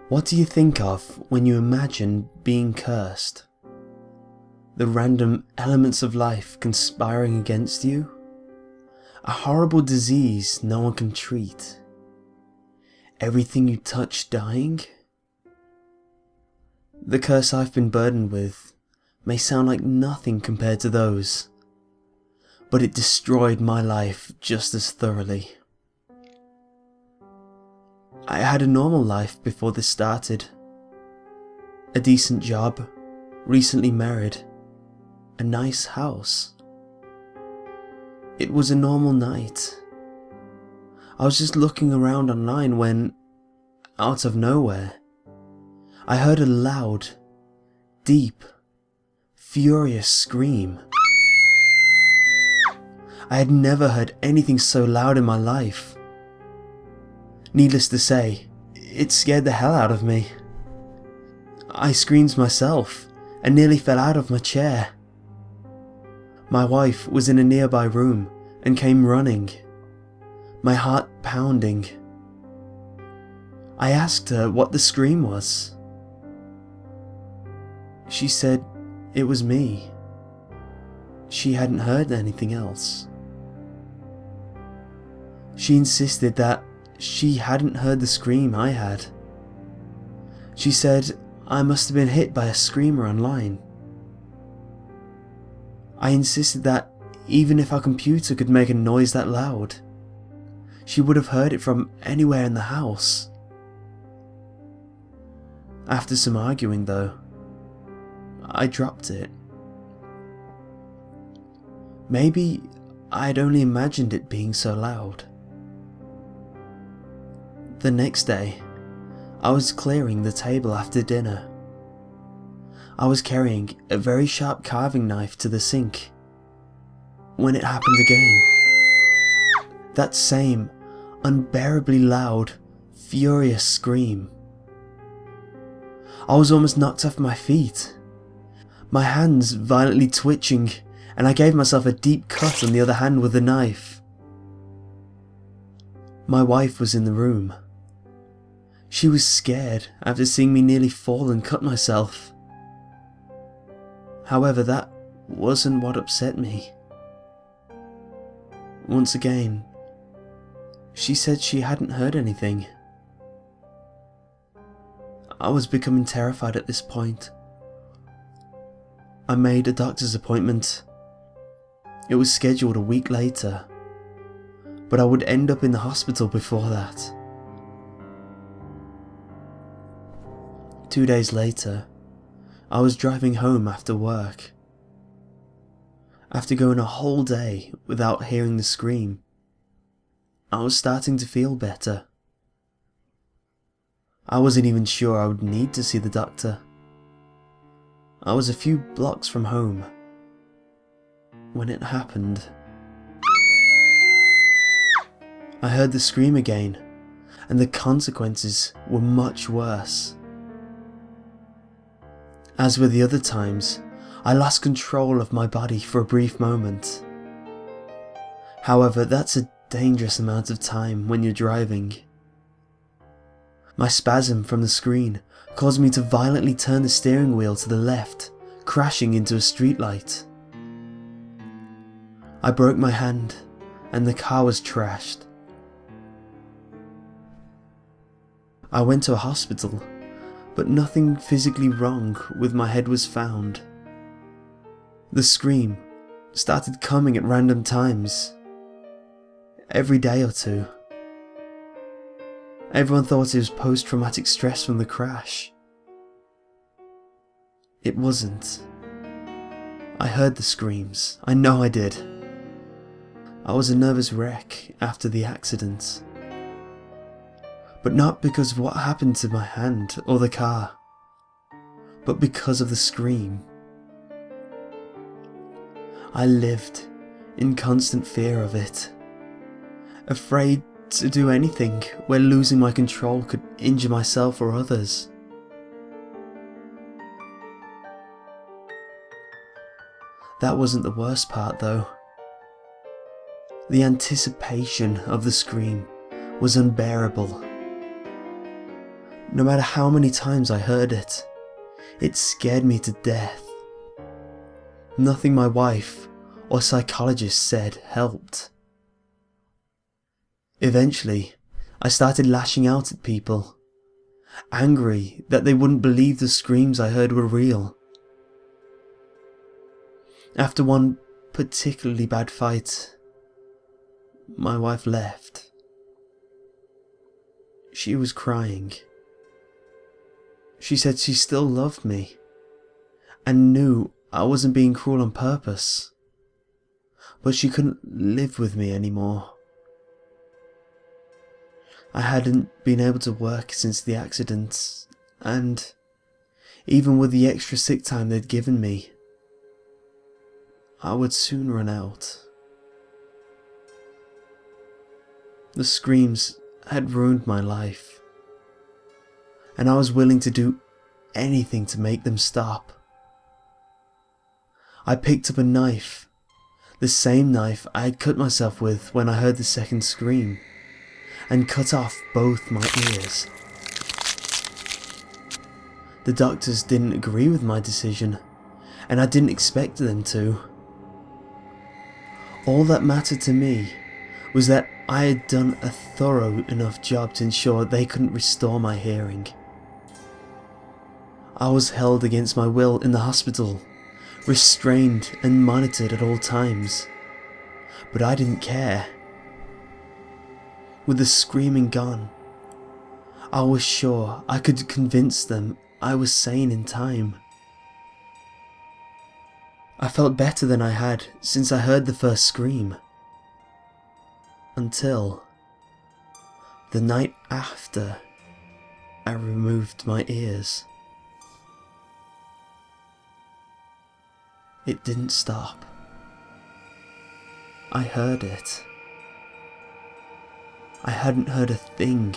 What do you think of when you imagine being cursed? The random elements of life conspiring against you? A horrible disease no one can treat? Everything you touch dying? The curse I've been burdened with may sound like nothing compared to those, but it destroyed my life just as thoroughly. I had a normal life before this started. A decent job, recently married, a nice house. It was a normal night. I was just looking around online when, out of nowhere, I heard a loud, deep, furious scream. I had never heard anything so loud in my life. Needless to say, it scared the hell out of me. I screamed myself and nearly fell out of my chair. My wife was in a nearby room and came running, my heart pounding. I asked her what the scream was. She said it was me. She hadn't heard anything else. She insisted that she hadn't heard the scream I had. She said I must have been hit by a screamer online. I insisted that even if our computer could make a noise that loud, she would have heard it from anywhere in the house. After some arguing though, I dropped it. Maybe I'd only imagined it being so loud. The next day, I was clearing the table after dinner. I was carrying a very sharp carving knife to the sink when it happened again. That same unbearably loud, furious scream. I was almost knocked off my feet, my hands violently twitching, and I gave myself a deep cut on the other hand with the knife. My wife was in the room. She was scared after seeing me nearly fall and cut myself. However, that wasn't what upset me. Once again, she said she hadn't heard anything. I was becoming terrified at this point. I made a doctor's appointment. It was scheduled a week later, but I would end up in the hospital before that. 2 days later, I was driving home after work. After going a whole day without hearing the scream, I was starting to feel better. I wasn't even sure I would need to see the doctor. I was a few blocks from home when it happened. I heard the scream again, and the consequences were much worse. As with the other times, I lost control of my body for a brief moment. However, that's a dangerous amount of time when you're driving. My spasm from the screen caused me to violently turn the steering wheel to the left, crashing into a streetlight. I broke my hand, and the car was trashed. I went to a hospital, but nothing physically wrong with my head was found. The scream started coming at random times, every day or two. Everyone thought it was post-traumatic stress from the crash. It wasn't. I heard the screams, I know I did. I was a nervous wreck after the accident. But not because of what happened to my hand or the car, but because of the scream. I lived in constant fear of it, afraid to do anything where losing my control could injure myself or others. That wasn't the worst part though. The anticipation of the scream was unbearable. No matter how many times I heard it, it scared me to death. Nothing my wife or psychologist said helped. Eventually, I started lashing out at people, angry that they wouldn't believe the screams I heard were real. After one particularly bad fight, my wife left. She was crying. She said she still loved me and knew I wasn't being cruel on purpose, but she couldn't live with me anymore. I hadn't been able to work since the accident, and even with the extra sick time they'd given me, I would soon run out. The screams had ruined my life, and I was willing to do anything to make them stop. I picked up a knife, the same knife I had cut myself with when I heard the second scream, and cut off both my ears. The doctors didn't agree with my decision, and I didn't expect them to. All that mattered to me was that I had done a thorough enough job to ensure they couldn't restore my hearing. I was held against my will in the hospital, restrained and monitored at all times, but I didn't care. With the screaming gone, I was sure I could convince them I was sane in time. I felt better than I had since I heard the first scream. Until the night after I removed my ears. It didn't stop. I heard it. I hadn't heard a thing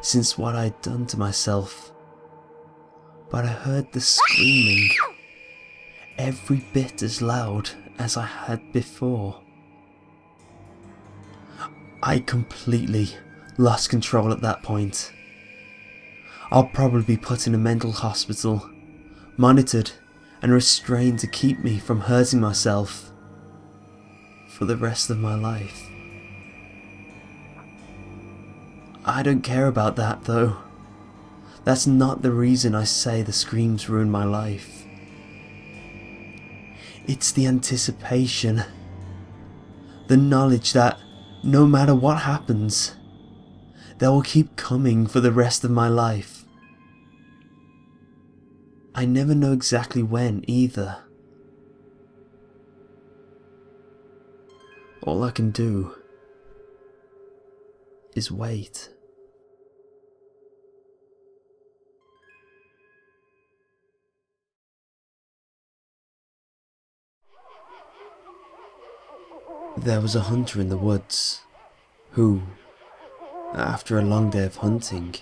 since what I'd done to myself, but I heard the screaming every bit as loud as I had before. I completely lost control at that point. I'll probably be put in a mental hospital, monitored and restrained to keep me from hurting myself for the rest of my life. I don't care about that though. That's not the reason I say the screams ruined my life. It's the anticipation, the knowledge that no matter what happens, they will keep coming for the rest of my life. I never know exactly when either. All I can do is wait. There was a hunter in the woods who, after a long day of hunting,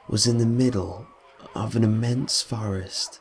was in the middle of an immense forest